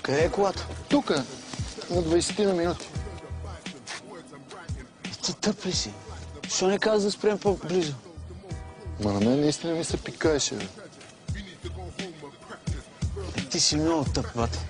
Къде е колата? Тук, на 20 на минути. Ти тъп ли си? Защо не каза да спрем по-близо? Ма на мен наистина ми се пикаеше, бе. Ти си много тъп, бате.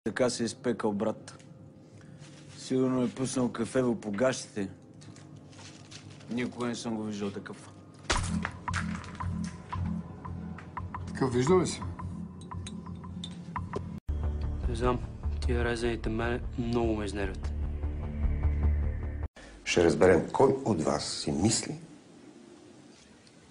Така се е изпекал, брат. Сигурно е пуснал кафе по гащите. Никога не съм го виждал такъв. Такъв виждал ли си? Не знам. Тия резаните мене много ме изнервят. Ще разберем кой от вас си мисли,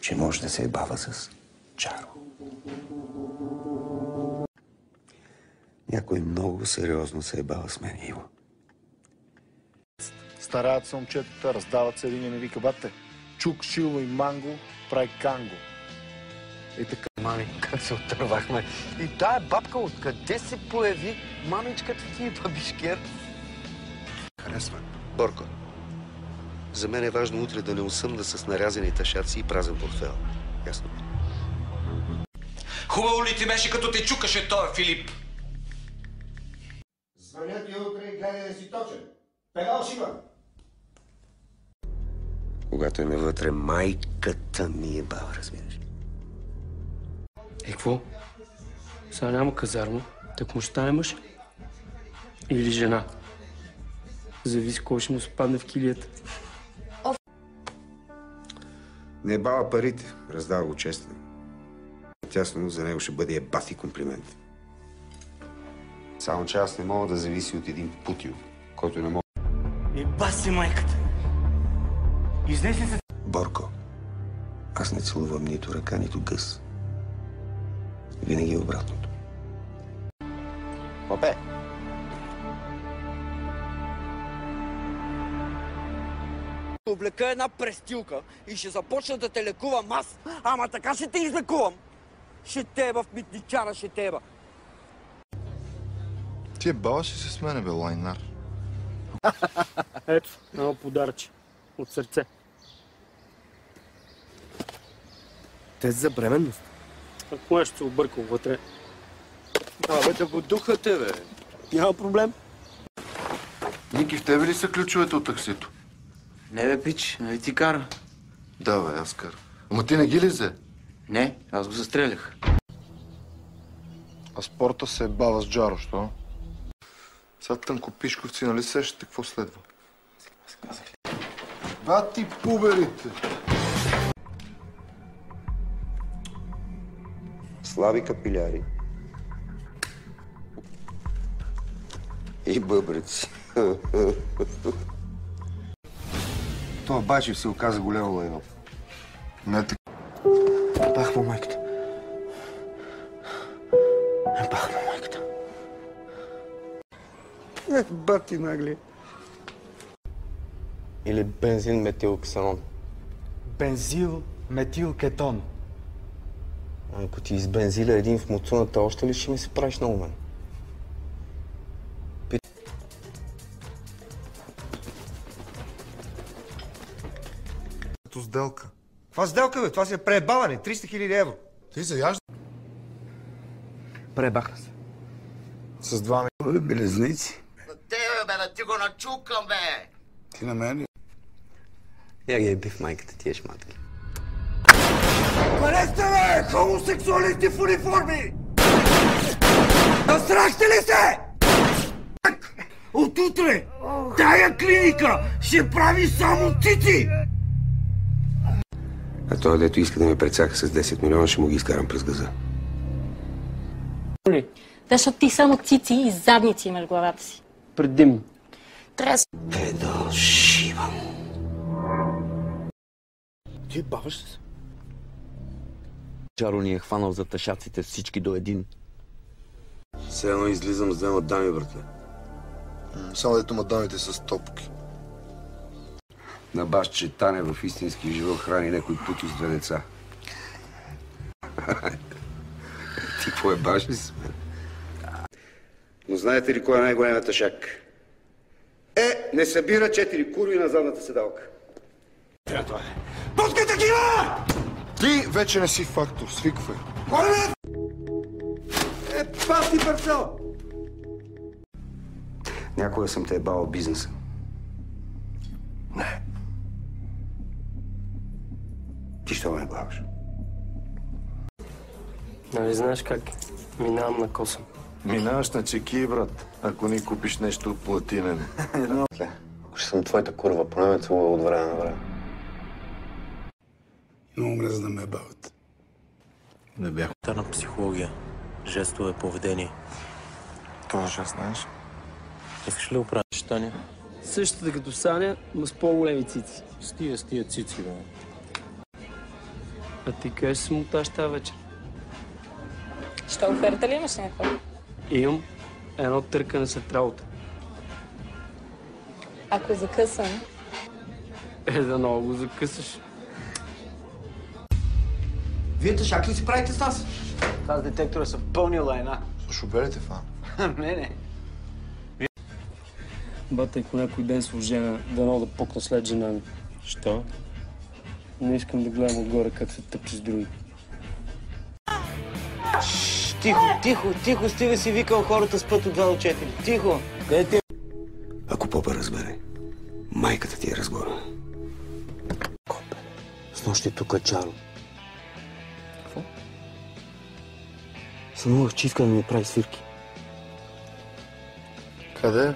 че може да се ебава с Чаро. Някой много сериозно се ебава с мен, Иво. Стараят се момчетата, раздават се, един и не вика, бате. Чук, шило и манго прави канго. И така. Мами, как се отървахме. И тая бабка откъде се появи? Мамичката ти е бабишкер. Харесва. Борко, за мен е важно утре да не усъмна с нарязани ташаци и празен портфел. Ясно? Хубаво ли ти беше, като те чукаше той, Филип? Звъня ти утре и гледай да си точен. Пегал шива! Когато е вътре, майката ми е баба, разбираш. Какво? Сега няма казарма, так му стане мъж. Или жена. Зависи кой ще му спадне в килията. Не бава парите, раздава го честно. Тясно за него ще бъде ебати комплимент. Само че аз не мога да зависи от един путил, който не мога... Еба си майката! Изнеси се... Борко, аз не целувам нито ръка, нито гъс. Винаги е обратното. Попе! Облека една престилка и ще започна да те лекувам аз. Ама така ще те излекувам. Ще теба в митничара, ще теба. Ти баваш ли се с мене, бе, лайнар? Ето, едно подаръче. От сърце. Тест за бременност. Ако нещо се объркал вътре, Абе да го духате, бе. няма проблем. Ники, в тебе ли са ключовете от таксито? Не бе, пич, нали ти кара? Да, бе, аз кара. Ама ти не ги ли взе? Не, аз го застрелях. А спорта се бава с Джаро, що? Сега тънкопишковци, нали сещате какво следва? Бати пуберите! Слаби капиляри и бъбреци. Това Бачев се оказа голямо лайно. Не така. Бах му майката. Бах му майката. Бати нагли. Или бензин метилоксанон. Бензил метилкетон. Ако ти избензиля един в муцуната, още ли ще ми се правиш на умен? Като сделка. Каква сделка, бе? Това си е преебаване. 300 000 евро. Ти заяжда Пребахна се. с 2 Бе, белезници. Тебе, бе, да ти го начукам, бе! Ти на мен ли? Я ги еби в майката тия шматки. Къде сте, бе? Хомосексуалисти в униформи! Насрахте ли се? От утре тая клиника ще прави само цици! А той, дето иска да ме прецака с 10 милиона, ще му ги изкарам през газа. Защото ти само цици и задници имаш в главата си. Предимно. Трябва Педо шиван. Ти баваш се. Чаро ни е хванал за тъшаците всички до един. Все едно излизам с две мадами, братле. Само дето мадамите с топки. На баш, че Таня в истински живот храни някой пути с две деца. Ти поебаш ли си, мен? Но знаете ли кой е най-големият тъшак? Не събира 4 курви на задната седалка. Пускайте ги, бе! Ти вече не си фактор, свиквай. Спал ти парцел! Някога съм те ебал бизнеса. Не. Ти що ме главаш? Нали знаеш как? Минавам на косъм. Минаваш на чеки, брат. Ако не купиш нещо платинено. Ако ще съм твоята курва, поне ме целува от време на време. Много мреза да ме ебават. Не бях. На психология, жестове, поведение. Това ще знаеш. Искаш ли оправиш, Таня? Същата като Саня, но с по-големи цици. Стига с тия цици, бе. А ти къде си муташ тази вечер? Що, оферта ли имаш някаква? Имам едно търкане след работа. Ако е закъсан. Да много го закъсаш. Вие тъшак ли си правите с нас? Тази детектора са пълни лайна. Шофьорите фан. Не. Бата, ако някой ден с жена, дано да пукна след жена ми. Що? Не искам да гледам отгоре как се тъпче с други. Тихо, стига си викал хората спът от 2 до 4. Тихо! Къде ти? Ако попа разбере, майката ти е разгорена. Копе, с нощи тук е Чаро. Какво? Сънувах, че иска да ми прави свирки. Къде, бе?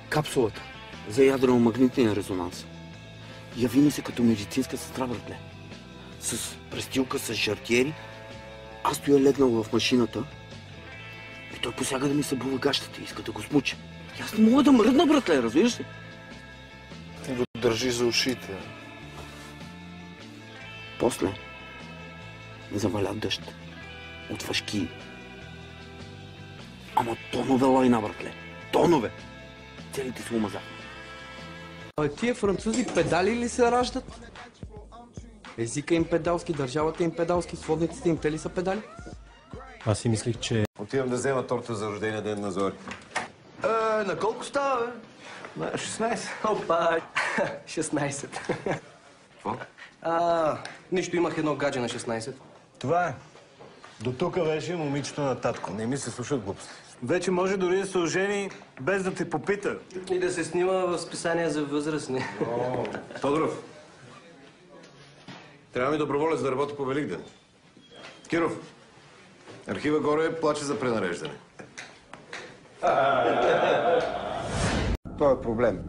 Капсулата за ядрено-магнитния резонанс. Яви ми се като медицинска сестра, братле. С престилка, с жартиери. Аз стоя легнал в машината и той посяга да ми събува гащата и иска да го смуча. И аз не мога да мръдна, братле, разбираш ли? Ти го държи за ушите. После ме заваля дъжд от въшки. Ама тонове лайна, братле. Тонове! Целите се умазах. Тия французи педали ли се раждат? Езика им педалски, държавата им педалски, сводниците им те ли са педали? Аз си мислих, че... Отивам да взема торта за рождения ден на Зори. На колко става, бе? На 16. Опа, 16. Какво? Нищо, имах едно гадже на 16. Това е. До тук беше момичето на татко. Не ми се слушат глупости. Вече може дори да се ожени без да те попита. И да се снима в списания за възрастни. Тодоров, трябва ми доброволец да работи по Великден. Киров, архива горе плаче за пренареждане. Това е проблем.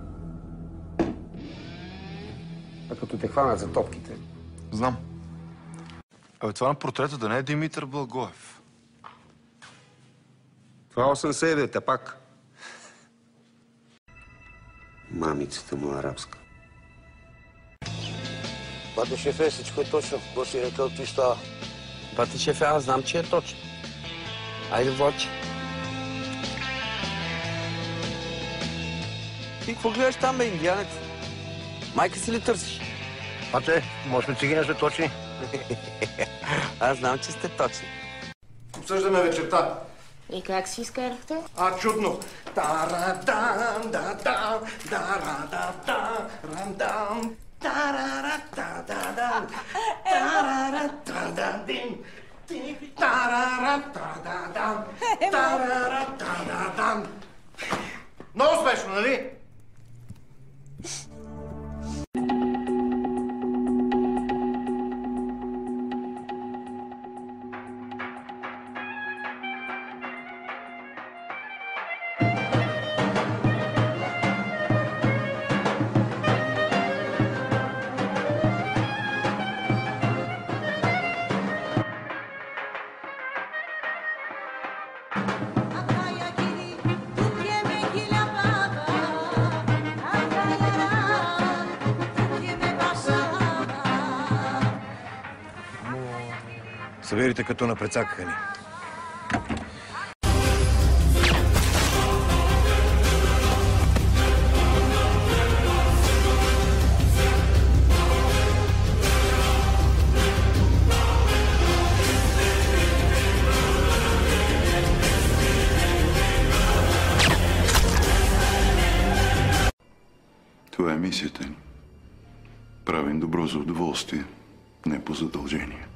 А като те хванат за топките. Знам. Абе, това на портрета да не е Димитър Благоев. Това 89-та пак. Мамицата му арабска. Бате шефе, всичко е точно. Какво си рекал, ти става. Бате шефе, аз знам, че е точно. Айде, Владче. Ти какво гледаш там, бе, индианец? Майка си ли търсиш? Бате, може би цигани сме точни. Аз знам, че сте точни. Обсъждаме вечерта. И как си изкарахте? Чудно. Много смешно, нали? Съберите като на прецакаха ни. Това е мисията ни. Правим добро за удоволствие, не по задължение.